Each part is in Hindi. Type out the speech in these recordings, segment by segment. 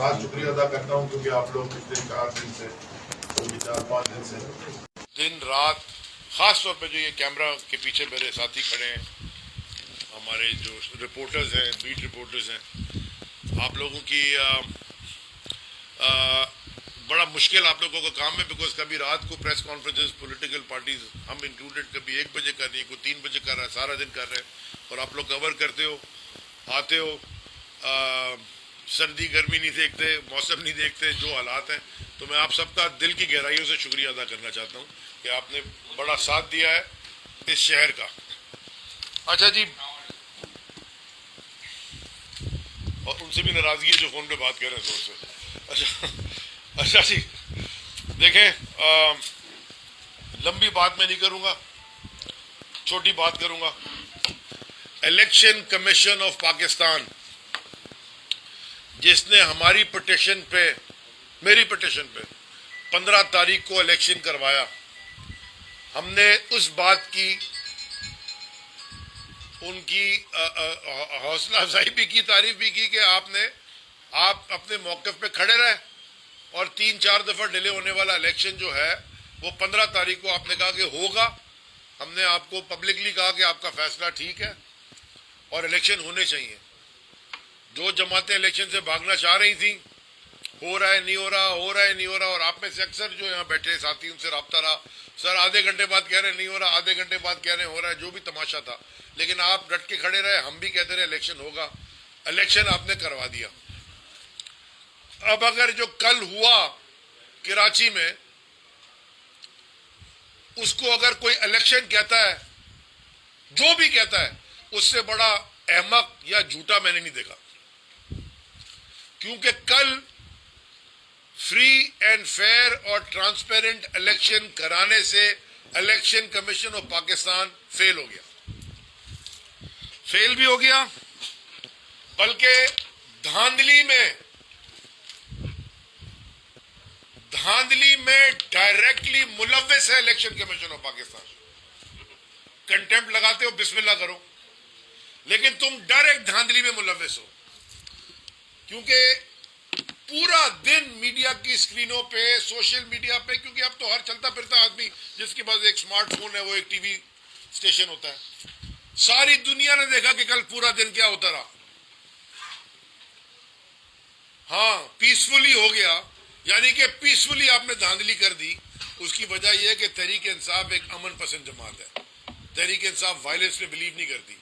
खास शुक्रिया अदा करता हूँ क्योंकि आप लोग पिछले 4 दिन से 4-5 दिन से दिन रात, खास तौर पे जो ये कैमरा के पीछे मेरे साथी खड़े हैं, हमारे जो रिपोर्टर्स हैं, बीट रिपोर्टर्स हैं, आप लोगों की बड़ा मुश्किल आप लोगों का काम है। बिकॉज कभी रात को प्रेस कॉन्फ्रेंसेस पॉलिटिकल पार्टीज, हम इंक्लूडेड, कभी 1 बजे कर रही है, कोई 3 बजे कर रहा है, सारा दिन कर रहे हैं, और आप लोग कवर करते हो, आते हो, सर्दी गर्मी नहीं देखते, मौसम नहीं देखते, जो हालात हैं। तो मैं आप सबका दिल की गहराइयों से शुक्रिया अदा करना चाहता हूँ कि आपने बड़ा साथ दिया है इस शहर का। अच्छा जी, और उनसे भी नाराजगी है जो फोन पे बात कर रहे हैं जोर से। अच्छा जी, देखें, लंबी बात मैं नहीं करूंगा, छोटी बात करूंगा। इलेक्शन कमीशन ऑफ पाकिस्तान जिसने हमारी पिटीशन पे, मेरी पिटीशन पे 15 तारीख को इलेक्शन करवाया, हमने उस बात की उनकी हौसला अफजाई भी की, तारीफ भी की कि आप अपने मौक़िफ़ पे खड़े रहे, और 3-4 दफ़ा डिले होने वाला इलेक्शन जो है वो 15 तारीख को आपने कहा कि होगा। हमने आपको पब्लिकली कहा कि आपका फैसला ठीक है और इलेक्शन होने चाहिए। जो जमातें इलेक्शन से भागना चाह रही थी, हो रहा है नहीं हो रहा, हो रहा है नहीं हो रहा, और आप में से अक्सर जो यहाँ बैठे साथी, उनसे रब्ता रहा, सर आधे घंटे बाद कह रहे नहीं हो रहा, आधे घंटे बाद कह रहे हो रहा है, जो भी तमाशा था, लेकिन आप डट के खड़े रहे, हम भी कहते रहे इलेक्शन होगा, इलेक्शन आपने करवा दिया। अब अगर जो कल हुआ कराची में, उसको अगर कोई इलेक्शन कहता है, जो भी कहता है, उससे बड़ा अहमक या झूठा मैंने नहीं देखा। क्योंकि कल फ्री एंड फेयर और ट्रांसपेरेंट इलेक्शन कराने से election commission of Pakistan fail हो गया, फेल भी हो गया, बल्कि धांधली में डायरेक्टली मुलव्विस है election commission of Pakistan. Contempt लगाते हो, बिस्मिल्लाह करो, लेकिन तुम डायरेक्ट धांधली में मुलव्विस हो। क्योंकि पूरा दिन मीडिया की स्क्रीनों पे, सोशल मीडिया पे, क्योंकि अब तो हर चलता फिरता आदमी जिसके पास एक स्मार्टफोन है वो एक टीवी स्टेशन होता है, सारी दुनिया ने देखा कि कल पूरा दिन क्या होता रहा। हाँ, पीसफुली हो गया, यानी कि पीसफुली आपने धांधली कर दी। उसकी वजह यह है कि तहरीक इंसाफ एक अमन पसंद जमात है, तहरीक इंसाफ वायलेंस में बिलीव नहीं करती।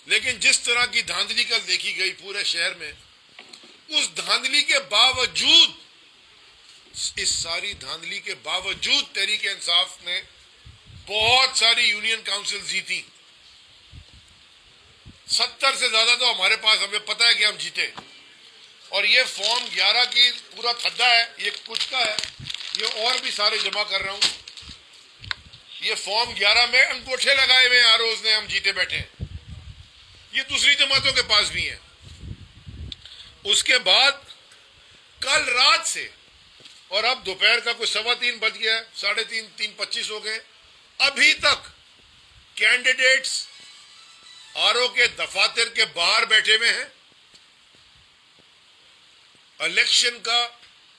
लेकिन जिस तरह की धांधली कल देखी गई पूरे शहर में, उस धांधली के बावजूद, इस सारी धांधली के बावजूद तहरीक इंसाफ ने बहुत सारी यूनियन काउंसिल जीती। 70 से ज्यादा तो हमारे पास, हमें पता है कि हम जीते। और ये फॉर्म 11 की पूरा थद्दा है, ये कुछ का है, ये और भी सारे जमा कर रहा हूं। ये फॉर्म 11 में अंगूठे लगाए हुए आरोज ने, हम जीते बैठे हैं। ये दूसरी जमातों के पास भी है। उसके बाद कल रात से, और अब दोपहर का कुछ 3:15 बज गया, 3:30, 3:25 हो गए, अभी तक कैंडिडेट्स आरओ के दफातर के बाहर बैठे हुए हैं इलेक्शन का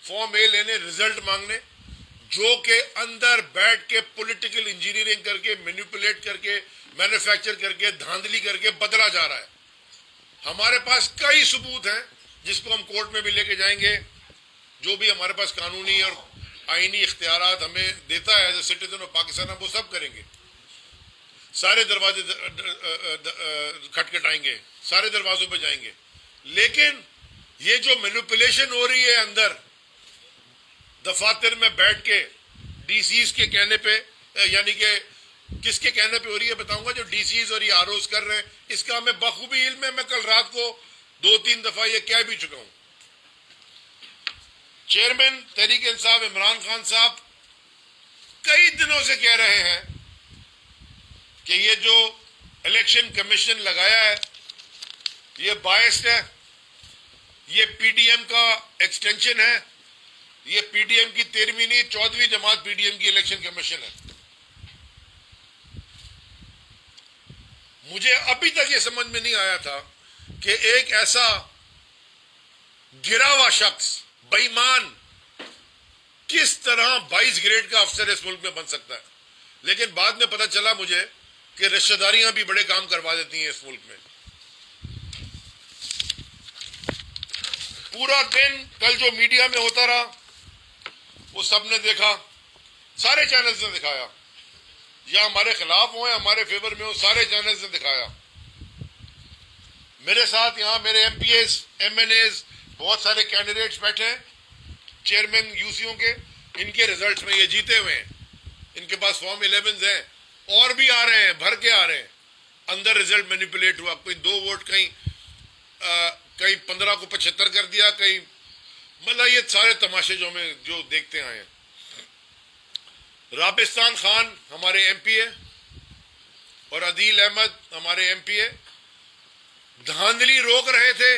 फॉर्म ए लेने, रिजल्ट मांगने, जो के अंदर बैठ के पॉलिटिकल इंजीनियरिंग करके, मैनिपुलेट करके, मैन्युफैक्चर करके, धांधली करके बदला जा रहा है। हमारे पास कई सबूत हैं जिसको हम कोर्ट में भी लेके जाएंगे। जो भी हमारे पास कानूनी और आईनी इख्तियारात हमें देता है as a citizen of Pakistan, हम वो सब करेंगे। सारे दरवाजे खटखटाएंगे, सारे दरवाजों पे जाएंगे। लेकिन ये जो मैनिपुलेशन हो रही है अंदर दफातर में बैठ के, डीसीज के कहने पे, यानी कि किसके कहने पे हो रही है बताऊंगा, जो डीसीज और ये आरोज कर रहे हैं, इसका हमें बखूबी इल्म है। मैं कल रात को 2-3 दफा ये कह भी चुका हूं। चेयरमैन तहरीक इंसाफ इमरान खान साहब कई दिनों से कह रहे हैं कि ये जो इलेक्शन कमीशन लगाया है ये बायस्ड है, ये पीडीएम का एक्सटेंशन है, ये पीडीएम की 13वीं नहीं 14वीं जमात पीडीएम की इलेक्शन कमीशन है। मुझे अभी तक ये समझ में नहीं आया था कि एक ऐसा गिरा हुआ शख्स, बेईमान, किस तरह 22 ग्रेड का अफसर इस मुल्क में बन सकता है। लेकिन बाद में पता चला मुझे कि रिश्तेदारियां भी बड़े काम करवा देती हैं इस मुल्क में। पूरा दिन कल जो मीडिया में होता रहा वो सबने देखा, सारे चैनल्स ने दिखाया, या हमारे खिलाफ हो या हमारे फेवर में हो, सारे चैनल्स ने दिखाया। मेरे साथ यहां मेरे एमपीएस, एमएनएस, बहुत सारे कैंडिडेट्स बैठे हैं, चेयरमैन यूसीओ के, इनके रिजल्ट्स में ये जीते हुए हैं, इनके पास फॉर्म 11 हैं, और भी आ रहे हैं, भर के आ रहे हैं। अंदर रिजल्ट मैनिपुलेट हुआ, कोई 2 वोट कहीं 15 को 75 कर दिया, कहीं, मतलब ये सारे तमाशे जो हमें जो देखते आए हैं। राबिस्तान खान हमारे एमपी है और अदील अहमद हमारे एमपी है, धांधली रोक रहे थे,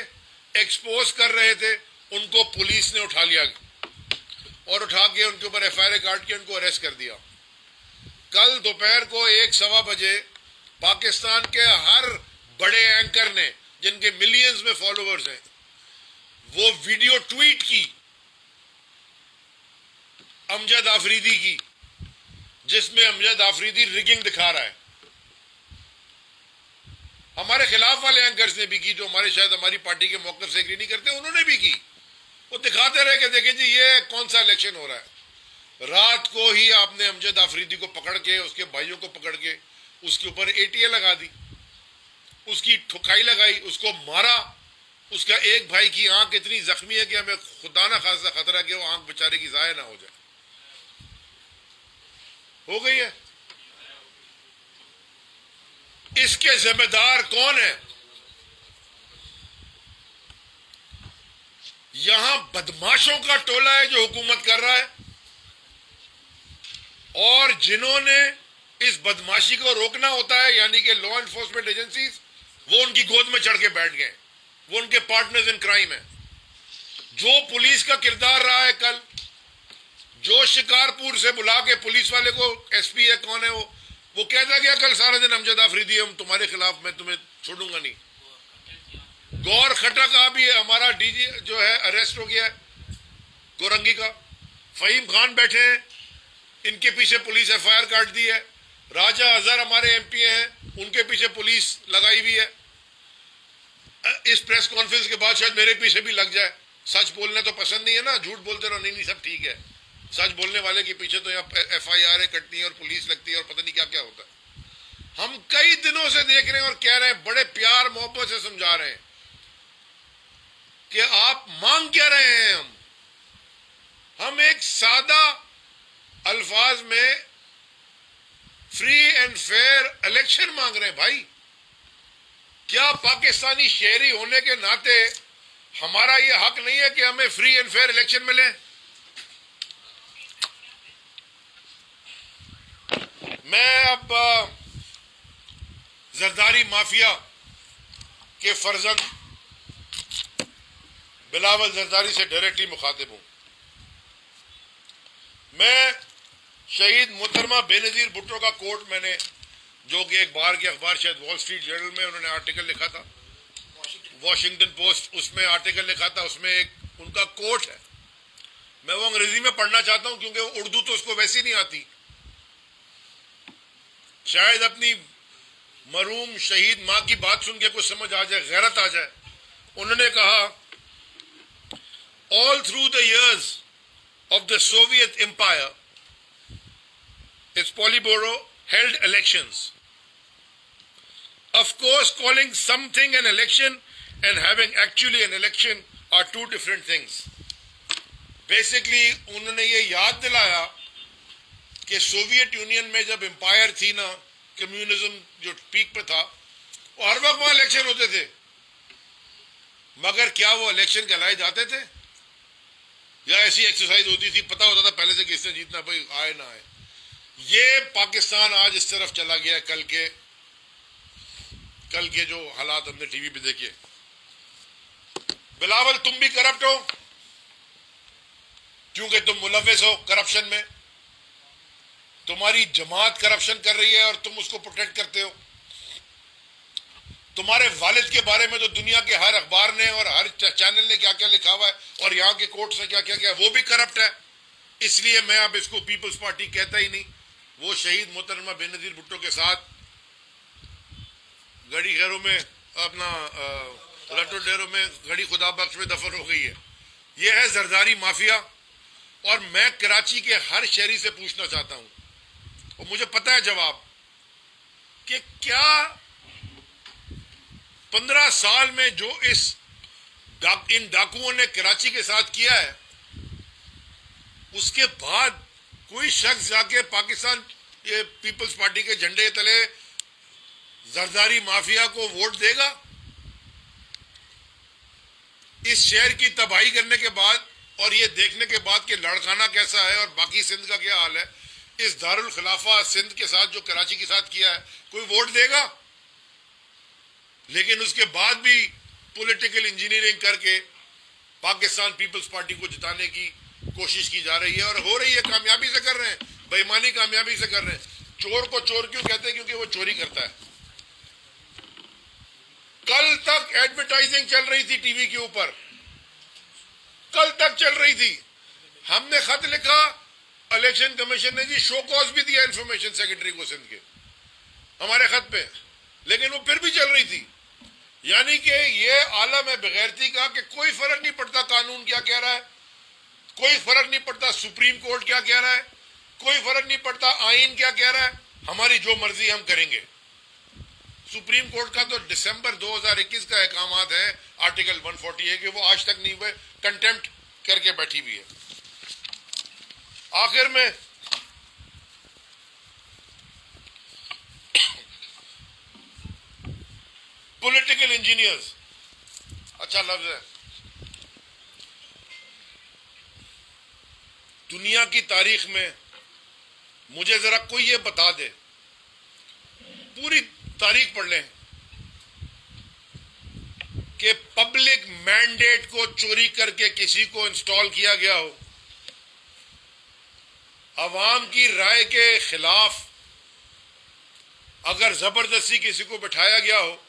एक्सपोज कर रहे थे, उनको पुलिस ने उठा लिया और उठा के उनके ऊपर एफआईआर काट के उनको अरेस्ट कर दिया। कल दोपहर को 1-1:15 बजे पाकिस्तान के हर बड़े एंकर ने, जिनके मिलियंस में फॉलोअर्स हैं, वो वीडियो ट्वीट की अमजद आफरीदी की, जिसमें अमजद आफरीदी रिगिंग दिखा रहा है। हमारे खिलाफ वाले एंकर्स ने भी की, जो हमारे शायद हमारी पार्टी के मौक़िफ़ से एग्री नहीं करते, उन्होंने भी की। वो दिखाते रहे कि देखिए जी ये कौन सा इलेक्शन हो रहा है। रात को ही आपने अमजद आफरीदी को पकड़ के, उसके भाइयों को पकड़ के उसके ऊपर एटीए लगा दी, उसकी ठुकाई लगाई, उसको मारा। उसका एक भाई की आंख इतनी जख्मी है कि हमें खुदा ना खासा खतरा कि वो आंख बेचारे की जाया ना हो जाए। हो गई है। इसके जिम्मेदार कौन है? यहां बदमाशों का टोला है जो हुकूमत कर रहा है, और जिन्होंने इस बदमाशी को रोकना होता है, यानी कि लॉ एनफोर्समेंट एजेंसीज, वो उनकी गोद में चढ़ के बैठ गए, वो उनके पार्टनर्स इन क्राइम है। जो पुलिस का किरदार रहा है कल, जो शिकारपुर से बुला के पुलिस वाले को, एसपी है कौन है वो कहता गया कल सारा दिन अमजद आफरीदी हम तुम्हारे खिलाफ, मैं तुम्हें छोड़ूंगा नहीं। गौर खट्टा का भी हमारा डीजी जो है अरेस्ट हो गया है, गोरंगी का। फहीम खान बैठे हैं, इनके पीछे पुलिस एफआईआर काट दी है। राजा अजहर हमारे एमपी हैं, उनके पीछे पुलिस लगाई हुई है। इस प्रेस कॉन्फ्रेंस के बाद शायद मेरे पीछे भी लग जाए। सच बोलना तो पसंद नहीं है ना, झूठ बोलते रहो, नहीं सब ठीक है। सच बोलने वाले के पीछे तो यहाँ एफआईआर कटती है और पुलिस लगती है और पता नहीं क्या क्या होता है। हम कई दिनों से देख रहे हैं और कह रहे हैं, बड़े प्यार मोहब्बत से समझा रहे हैं कि आप मांग क्या रहे हैं। हम एक सादा अल्फाज में फ्री एंड फेयर इलेक्शन मांग रहे हैं भाई। क्या पाकिस्तानी शहरी होने के नाते हमारा ये हक नहीं है कि हमें फ्री एंड फेयर इलेक्शन मिले? मैं अब जरदारी माफिया के फर्जंद बिलावल जरदारी से डायरेक्टली मुखातिब हूं। मैं शहीद मोहतरमा बेनजीर भुट्टो का कोट, मैंने जो कि एक बाहर के अखबार शायद वॉल स्ट्रीट जर्नल में उन्होंने आर्टिकल लिखा था, वॉशिंगटन पोस्ट, उसमें आर्टिकल लिखा था, उसमें एक उनका कोट है। मैं वो अंग्रेजी में पढ़ना चाहता हूं क्योंकि उर्दू तो उसको वैसी नहीं आती। शायद अपनी मरूम शहीद मां की बात सुन के कुछ समझ आ जाए, गैरत आ जाए। उन्होंने कहा, all through the years of the Soviet Empire, its Politburo held elections. Of course, calling something an election and having actually an election are two different things. Basically, उन्होंने ये याद दिलाया कि सोवियत यूनियन में जब एम्पायर थी ना, कम्युनिज्म जो पीक पे था, वो हर वक्त वहां इलेक्शन होते थे, मगर क्या वो इलेक्शन कहलाए जाते थे या ऐसी एक्सरसाइज होती थी, पता होता था पहले से किसने जीतना, भाई आए ना आए। ये पाकिस्तान आज इस तरफ चला गया। कल के जो हालात हमने टीवी पे देखे। बिलावल, तुम भी करप्ट हो क्योंकि तुम मुलव्विस हो करप्शन में। तुम्हारी जमात करप्शन कर रही है और तुम उसको प्रोटेक्ट करते हो। तुम्हारे वालिद के बारे में तो दुनिया के हर अखबार ने और हर चैनल ने क्या क्या लिखा हुआ है, और यहाँ के कोर्ट्स ने क्या क्या किया, वो भी करप्ट है। इसलिए मैं अब इसको पीपल्स पार्टी कहता ही नहीं। वो शहीद मोहतरमा बेनजीर भुट्टो के साथ गड़ी खैरों में अपना रटो डेरों में गड़ी खुदा बख्श में दफन हो गई है। यह है जरदारी माफिया। और मैं कराची के हर शहरी से पूछना चाहता हूं, और मुझे पता है जवाब, कि क्या 15 साल में जो इन डाकुओं ने कराची के साथ किया है, उसके बाद कोई शख्स जाके पाकिस्तान ये पीपल्स पार्टी के झंडे तले जरदारी माफिया को वोट देगा? इस शहर की तबाही करने के बाद और ये देखने के बाद कि लड़काना कैसा है और बाकी सिंध का क्या हाल है, इस दारुल खिलाफा सिंध के साथ जो कराची के साथ किया है, कोई वोट देगा? लेकिन उसके बाद भी पॉलिटिकल इंजीनियरिंग करके पाकिस्तान पीपल्स पार्टी को जिताने की कोशिश की जा रही है, और हो रही है, कामयाबी से कर रहे हैं, बेईमानी कामयाबी से कर रहे हैं। चोर को चोर क्यों कहते हैं? क्योंकि वो चोरी करता है। कल तक एडवर्टाइजिंग चल रही थी टीवी के ऊपर, कल तक चल रही थी। हमने खत लिखा, इलेक्शन कमीशन ने जी शो कॉज भी दिया इंफॉर्मेशन सेक्रेटरी को सिंध के हमारे खत पे, लेकिन वो फिर भी चल रही थी। यानी कि ये आलम है बेगैरती का कि कोई फर्क नहीं पड़ता कानून क्या कह रहा है, कोई फर्क नहीं पड़ता सुप्रीम कोर्ट क्या कह रहा है, कोई फर्क नहीं पड़ता आईन क्या कह रहा है, हमारी जो मर्जी हम करेंगे। सुप्रीम कोर्ट का तो दिसंबर 2021 का अहकामात है, आर्टिकल 140 है, कि वो आज तक नहीं हुए, कंटेम्प्ट करके बैठी हुई है। आखिर में पॉलिटिकल इंजीनियर्स, अच्छा लफ्ज है। दुनिया की तारीख में मुझे जरा कोई ये बता दे, पूरी तारीख पढ़ लें, कि पब्लिक मैंडेट को चोरी करके किसी को इंस्टॉल किया गया हो, अवाम की राय के खिलाफ अगर जबरदस्ती किसी को बिठाया गया हो,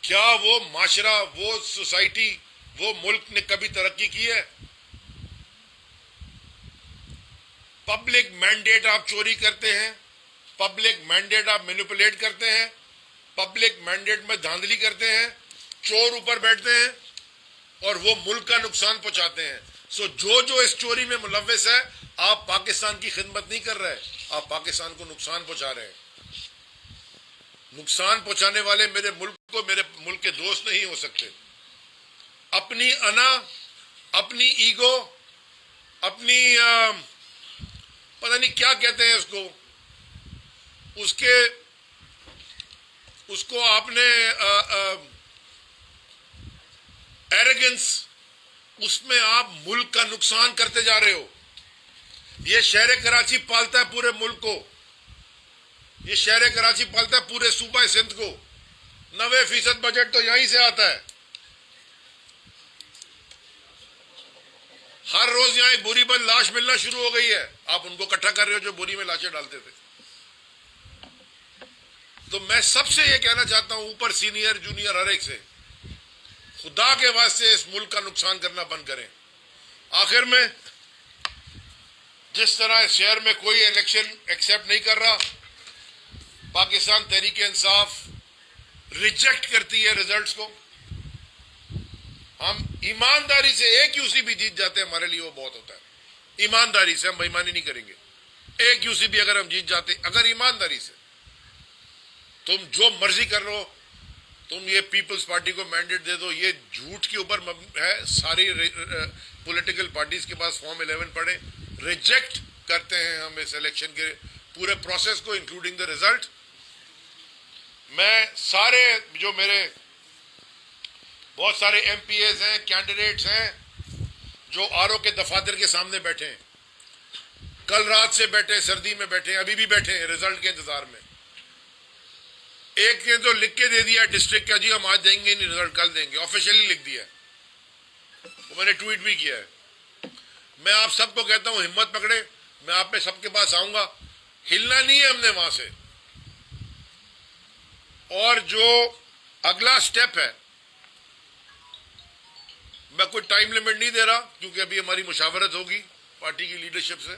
क्या वो माशरा, वो सोसाइटी, वो मुल्क ने कभी तरक्की की है? पब्लिक मैंडेट आप चोरी करते हैं, पब्लिक मैंडेट आप मैनिपुलेट करते हैं, पब्लिक मैंडेट में धांधली करते हैं, चोर ऊपर बैठते हैं और वो मुल्क का नुकसान पहुंचाते हैं। सो जो इस चोरी में मुलव्वस है, आप पाकिस्तान की खिदमत नहीं कर रहे, आप पाकिस्तान को नुकसान पहुंचा रहे हैं। नुकसान पहुंचाने वाले मेरे मुल्क को, मेरे मुल्क के दोस्त नहीं हो सकते। अपनी अना, अपनी ईगो, अपनी पता नहीं क्या कहते हैं उसको आपने एरोगेंस, उसमें आप मुल्क का नुकसान करते जा रहे हो। ये शहर कराची पालता है पूरे मुल्क को, ये शहर कराची पालता है पूरे सूबा सिंध को। 90% बजट तो यहीं से आता है। हर रोज यहां एक बोरी बंद लाश मिलना शुरू हो गई है, आप उनको इकट्ठा कर रहे हो जो बोरी में लाशें डालते थे। तो मैं सबसे ये कहना चाहता हूं, ऊपर सीनियर जूनियर हर एक से, खुदा के वास्ते इस मुल्क का नुकसान करना बंद करें। आखिर में जिस तरह इस शहर में कोई इलेक्शन एक्सेप्ट नहीं कर रहा, पाकिस्तान तहरीक इंसाफ रिजेक्ट करती है रिजल्ट्स को। हम ईमानदारी से एक यूसी भी जीत जाते हैं, हमारे लिए वो बहुत होता है। ईमानदारी से, हम बेईमानी नहीं करेंगे। एक यूसी भी अगर हम जीत जाते, अगर ईमानदारी से, तुम जो मर्जी कर लो, तुम ये पीपल्स पार्टी को मैंडेट दे दो, ये झूठ के ऊपर है। सारी पॉलिटिकल पार्टीज के पास फॉर्म 11 पड़े, रिजेक्ट करते हैं हम इस इलेक्शन के पूरे प्रोसेस को, इंक्लूडिंग द रिजल्ट। मैं सारे जो मेरे बहुत सारे एमपीएस हैं, कैंडिडेट्स हैं, जो आरओ के दफातर के सामने बैठे हैं, कल रात से बैठे, सर्दी में बैठे, अभी भी बैठे हैं रिजल्ट के इंतजार में। एक ने तो लिख के दे दिया डिस्ट्रिक्ट का, जी हम आज देंगे नहीं रिजल्ट, कल देंगे, ऑफिशियली लिख दिया। वो मैंने ट्वीट भी किया है। मैं आप सबको कहता हूं, हिम्मत पकड़े, मैं आप पे सबके पास आऊंगा। हिलना नहीं है हमने वहां से। और जो अगला स्टेप है, मैं कोई टाइम लिमिट नहीं दे रहा क्योंकि अभी हमारी मुशावरत होगी पार्टी की लीडरशिप से,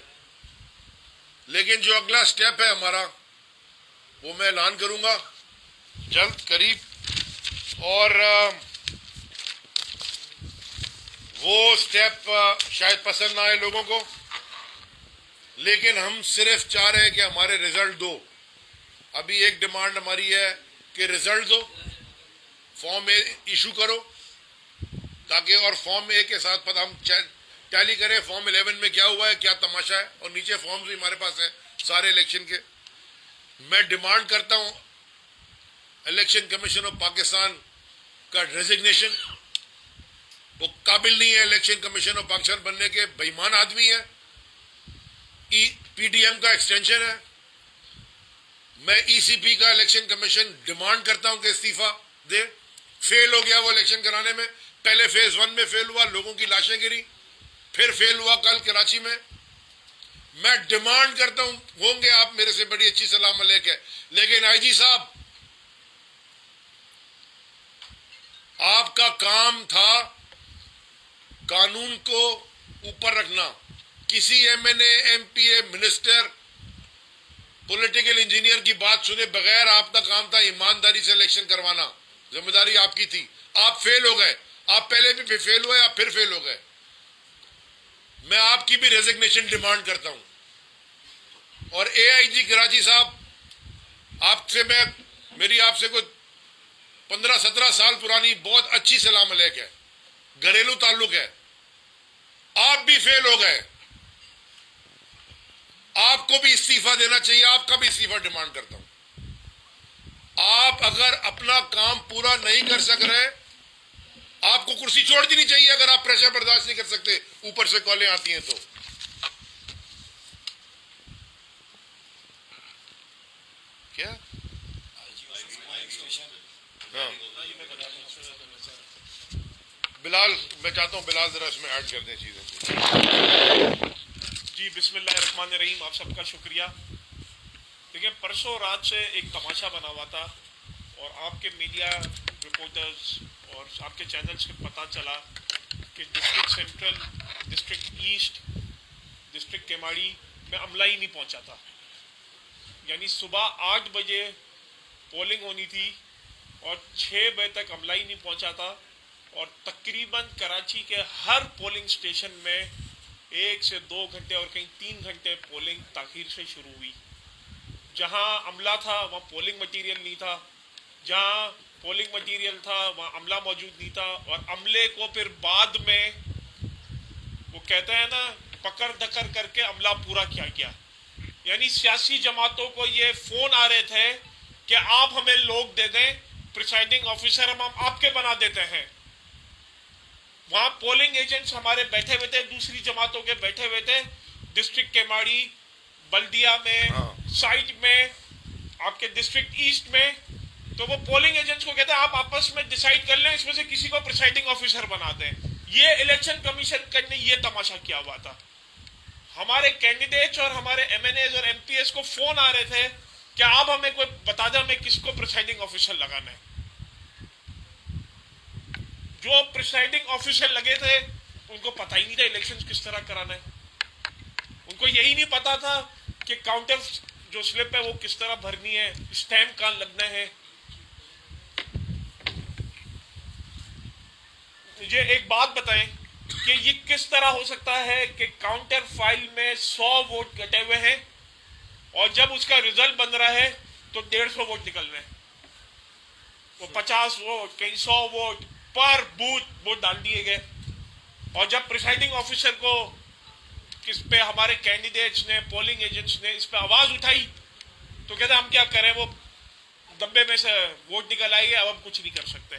लेकिन जो अगला स्टेप है हमारा वो मैं ऐलान करूंगा जल्द करीब, और वो स्टेप शायद पसंद ना आए लोगों को, लेकिन हम सिर्फ चाह रहे हैं कि हमारे रिजल्ट दो। अभी एक डिमांड हमारी है कि रिजल्ट दो, फॉर्म ए इशू करो ताकि, और फॉर्म ए के साथ पता हम टैली करें फॉर्म 11 में क्या हुआ है, क्या तमाशा है, और नीचे फॉर्म्स भी हमारे पास है सारे इलेक्शन के। मैं डिमांड करता हूं इलेक्शन कमीशन ऑफ पाकिस्तान का रेजिग्नेशन। वो काबिल नहीं है इलेक्शन कमीशन ऑफ पाकिस्तान बनने के, बेईमान आदमी है, पीटीएम का एक्सटेंशन है। मैं ईसीपी का इलेक्शन कमीशन डिमांड करता हूं कि इस्तीफा दे। फेल हो गया वो इलेक्शन कराने में, पहले फेज 1 में फेल हुआ, लोगों की लाशें गिरी, फिर फेल हुआ कल कराची में। मैं डिमांड करता हूं, होंगे आप मेरे से बड़ी अच्छी सलाह मलिक है, लेकिन आईजी साहब आपका काम था कानून को ऊपर रखना। किसी MNA, MPa, minister, political engineer की बात सुने बगैर आपका काम था ईमानदारी से इलेक्शन करवाना, जिम्मेदारी आपकी थी। आप फेल हो गए, आप पहले भी फेल हुए, आप फिर फेल हो गए। मैं आपकी भी रेजिग्नेशन डिमांड करता हूं। और एआईजी कराची साहब, आपसे मेरी आपसे कोई 15-17 साल पुरानी बहुत अच्छी सलाह मलिक है, घरेलू ताल्लुक है। आप भी फेल हो गए, आपको भी इस्तीफा देना चाहिए, आपका भी इस्तीफा डिमांड करता हूं। आप अगर अपना काम पूरा नहीं कर सक रहे, आपको कुर्सी छोड़ देनी चाहिए। अगर आप प्रेशर बर्दाश्त नहीं कर सकते, ऊपर से कॉलें आती हैं तो। क्या हाँ। बिलाल, मैं चाहता हूं बिलाल जरा इसमें ऐड कर दें चीजें। जी बिस्मिल्लाहिर्रहमानिर्रहीम, आप सबका शुक्रिया। देखिए, परसों रात से एक तमाशा बना हुआ था और आपके मीडिया रिपोर्टर्स और आपके चैनल्स से पता चला कि district central, district east, district Keamari में अमला ही नहीं पहुंचा था। यानी सुबह 8 बजे पोलिंग होनी थी और 6 बजे तक अमला ही नहीं पहुंचा था, और तकरीबन कराची के हर पोलिंग स्टेशन में 1 से 2 घंटे और कहीं 3 घंटे पोलिंग ताखीर से शुरू हुई। जहां अमला था वहां पोलिंग मटीरियल नहीं था, जहां पोलिंग मटीरियल था वहां अमला मौजूद नहीं था, और अमले को फिर बाद में वो कहते हैं ना, पकड़ धक्कर करके अमला पूरा किया गया। यानी सियासी जमातों को ये फोन आ रहे थे कि आप हमें लोग दे दें, प्रिसाइडिंग ऑफिसर हम आपके बना देते हैं। वहां पोलिंग एजेंट्स हमारे बैठे हुए थे, दूसरी जमातों के बैठे हुए थे, डिस्ट्रिक्ट केमाड़ी, बल्दिया में, साइट में, आपके डिस्ट्रिक्ट ईस्ट में। तो वो पोलिंग एजेंट्स को कहते हैं आप आपस में डिसाइड कर लें, इसमें से किसी को प्रिसाइडिंग ऑफिसर बना दें। ये इलेक्शन कमीशन ने ये तमाशा किया हुआ था। हमारे कैंडिडेट्स और हमारे एमएनएज और एमपीएस को फोन आ रहे थे कि आप हमें कोई बता दें हमें किसको प्रिसाइडिंग ऑफिसर लगाना है। जो प्रिसाइडिंग ऑफिसर लगे थे उनको पता ही नहीं था इलेक्शन किस तरह कराना है। उनको यही नहीं पता था कि काउंटर जो स्लिप है वो किस तरह भरनी है, स्टैम्प कहां लगना है। मुझे एक बात बताएं कि ये किस तरह हो सकता है कि काउंटर फाइल में 100 वोट कटे हुए हैं और जब उसका रिजल्ट बन रहा है तो 150 वोट निकल रहे हैं। वो 50 वोट, कहीं 100 वोट पर बूथ वोट डाल दिए गए। और जब प्रिसाइडिंग ऑफिसर को किस पे हमारे कैंडिडेट्स ने, पोलिंग एजेंट्स ने इस पे आवाज उठाई तो कहते हम क्या करें, वो डब्बे में से वोट निकल आई है, अब हम कुछ नहीं कर सकते।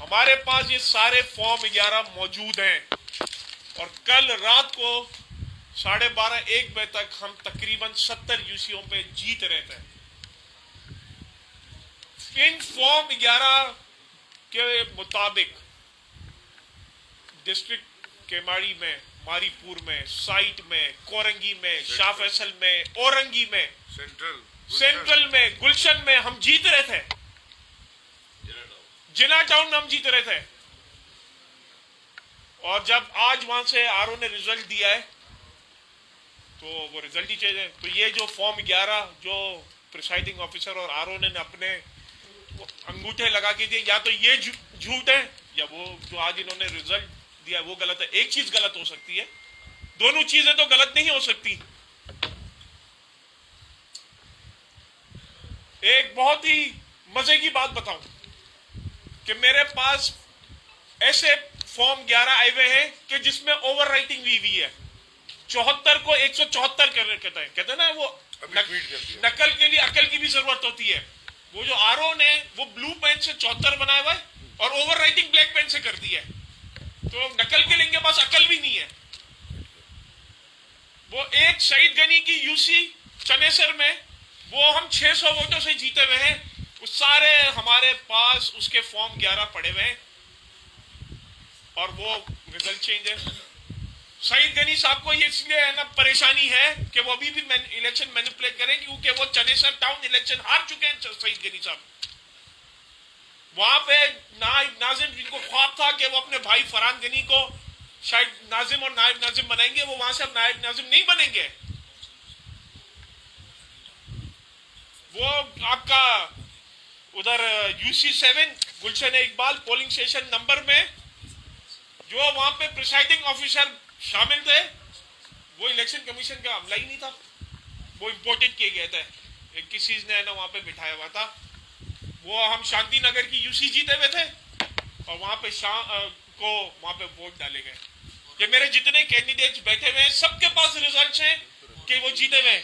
हमारे पास ये सारे फॉर्म 11 मौजूद हैं और कल रात को 12:30-1 बजे तक हम तकरीबन 70 यूसीओ पे जीत रहे थे। इन फॉर्म 11 के मुताबिक डिस्ट्रिक्ट केमाड़ी में, मारीपुर में, साइट में, कोरंगी में, शाह फैसल में, औरंगी में, सेंट्रल में, गुलशन में हम जीत रहे थे। जिना टाउन में हम जीत रहे थे, और जब आज वहां से आरओ ने रिजल्ट दिया है तो वो रिजल्ट ही चेंज है। तो ये जो फॉर्म 11 जो प्रिसाइडिंग ऑफिसर और आरओ ने अपने अंगूठे लगा के दिए, या तो ये झूठ है या वो जो आज इन्होंने रिजल्ट दिया वो गलत है। एक चीज गलत हो सकती है, दोनों चीजें तो गलत नहीं हो सकती। एक बहुत ही मजे की बात बताऊं कि मेरे पास ऐसे फॉर्म 11 आए हुए हैं कि जिसमें ओवर राइटिंग हुई है। 74 को 174 कहते हैं ना, वो नकल के लिए अकल की भी जरूरत होती है। वो जो आरओ ने वो ब्लू पेन से 74 बनाया हुआ है और ओवर राइटिंग ब्लैक पेन से कर दी है। तो नकल के लिए इनके पास अकल भी नहीं है। वो एक शहीद गनी की यूसी चनेसर में वो हम 600 वोटों से जीते हुए हैं। उस सारे हमारे पास उसके फॉर्म 11 पड़े हुए हैं और वो रिजल्ट चेंज है। शहीद गनी साहब को ये इसलिए है ना परेशानी है कि वो अभी भी इलेक्शन मैनिपुलेट करें, क्योंकि वो चनेसर टाउन इलेक्शन हार चुके हैं शहीद गनी साहब। वहां पे नाजिम, जिनको ख्वाब था कि वो अपने भाई फरहान गनी को शायद नाजिम और नायब नाजिम बनाएंगे, वो वहां से अब नायब नाजिम नहीं बनेंगे। वो आपका उधर यूसी 7 गुलशन इकबाल पोलिंग स्टेशन नंबर में जो वहां पे प्रिसाइडिंग ऑफिसर शामिल थे, वो इलेक्शन कमीशन का अमला ही नहीं था, वो इंपोर्टेड किए गए थे। किसी ने ना वहां पे बिठाया हुआ था। वो हम शांति नगर की यूसी जीते हुए थे और वहां पे को वहां पे वोट डाले गए। ये मेरे जितने कैंडिडेट्स बैठे हुए हैं सबके पास रिजल्ट हैं कि वो जीते हुए।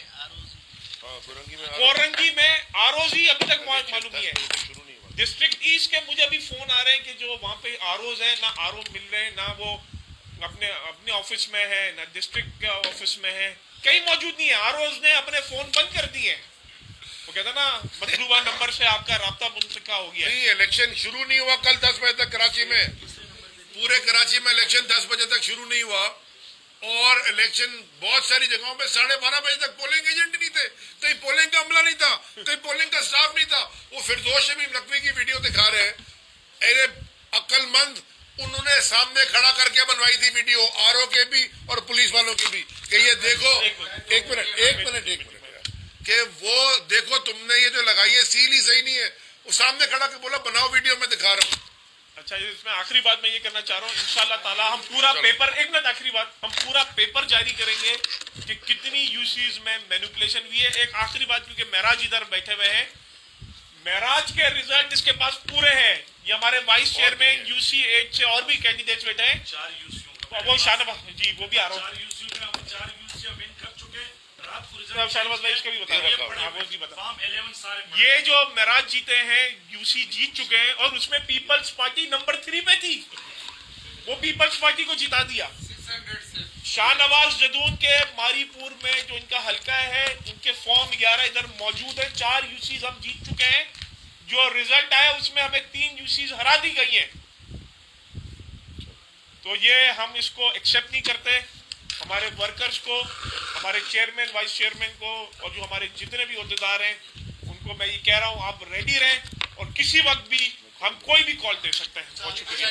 कोरंगी में आरओज ही अभी तक मालूम नहीं है। डिस्ट्रिक्ट ईस्ट के मुझे अभी फोन आ रहे हैं कि जो वहां पे आरओज है ना आरओ मिल रहे हैं, ना वो अपने ऑफिस में है, ना डिस्ट्रिक्ट ऑफिस में है, कहीं मौजूद नहीं है। आरओज ने अपने फोन बंद कर दिए। वो कहता ना मतलूबा नंबर से आपका राब्ता मुंतका हो गया। नहीं, इलेक्शन शुरू नहीं हुआ कल 10 बजे तक कराची में। पूरे कराची में इलेक्शन 10 बजे तक शुरू नहीं हुआ और इलेक्शन बहुत सारी जगहों पे 12:30 बजे तक पोलिंग एजेंट नहीं थे, कहीं पोलिंग का अमला नहीं था, कहीं पोलिंग का स्टाफ नहीं था। वो फिरदौस शमीम नकवी की वीडियो दिखा रहे हैं। अरे अक्लमंद, उन्होंने सामने खड़ा करके बनवाई थी वीडियो, आरओ के भी और पुलिस वालों की भी, कि ये देखो। एक मिनट कि वो देखो तुमने ये जो लगाई है सील ही सही नहीं है। वो सामने खड़ा के बोला बनाओ वीडियो में दिखा रहा हूँ। अच्छा, इसमें आखिरी बात मैं ये करना चाह रहा हूँ, इंशाल्लाह ताला हम पूरा पेपर, एक मिनट आखिरी बात, हम पूरा पेपर जारी करेंगे कि कितनी यूसीज में मैनिपुलेशन हुई है। एक आखिरी बात, क्योंकि महराज इधर बैठे हुए हैं, महराज के रिजल्ट इसके पास पूरे हैं। ये हमारे वाइस चेयरमैन यूसी 8 से और भी कैंडिडेट्स बैठे हैं। 4 यूसीओ वो शाहनवाज जी, वो भी आ रहा हूँ। 4 यूसीओ में हम 4 यूसीओ विन कर चुके हैं। रात को शाहनवाज भाई इसका भी बता बता फॉर्म 11 सारे ये जो महराज जीते हैं यूसी जीत चुके हैं और उसमें पीपल्स पार्टी नंबर 3 पे थी, वो पीपल्स पार्टी को जिता दिया। शाहनवाज जदून के मारीपुर में जो इनका हल्का है, उनके फॉर्म 11 इधर मौजूद है। 4 यूसीज हम जीत चुके हैं। जो रिजल्ट आया उसमें हमें 3 यूसीज हरा दी गई हैं। तो ये हम इसको एक्सेप्ट नहीं करते। हमारे वर्कर्स को, हमारे चेयरमैन वाइस चेयरमैन को और जो हमारे जितने भी अहदेदार हैं उनको मैं ये कह रहा हूं, आप रेडी रहें और किसी वक्त भी हम कोई भी कॉल दे सकते हैं। बहुत शुक्रिया।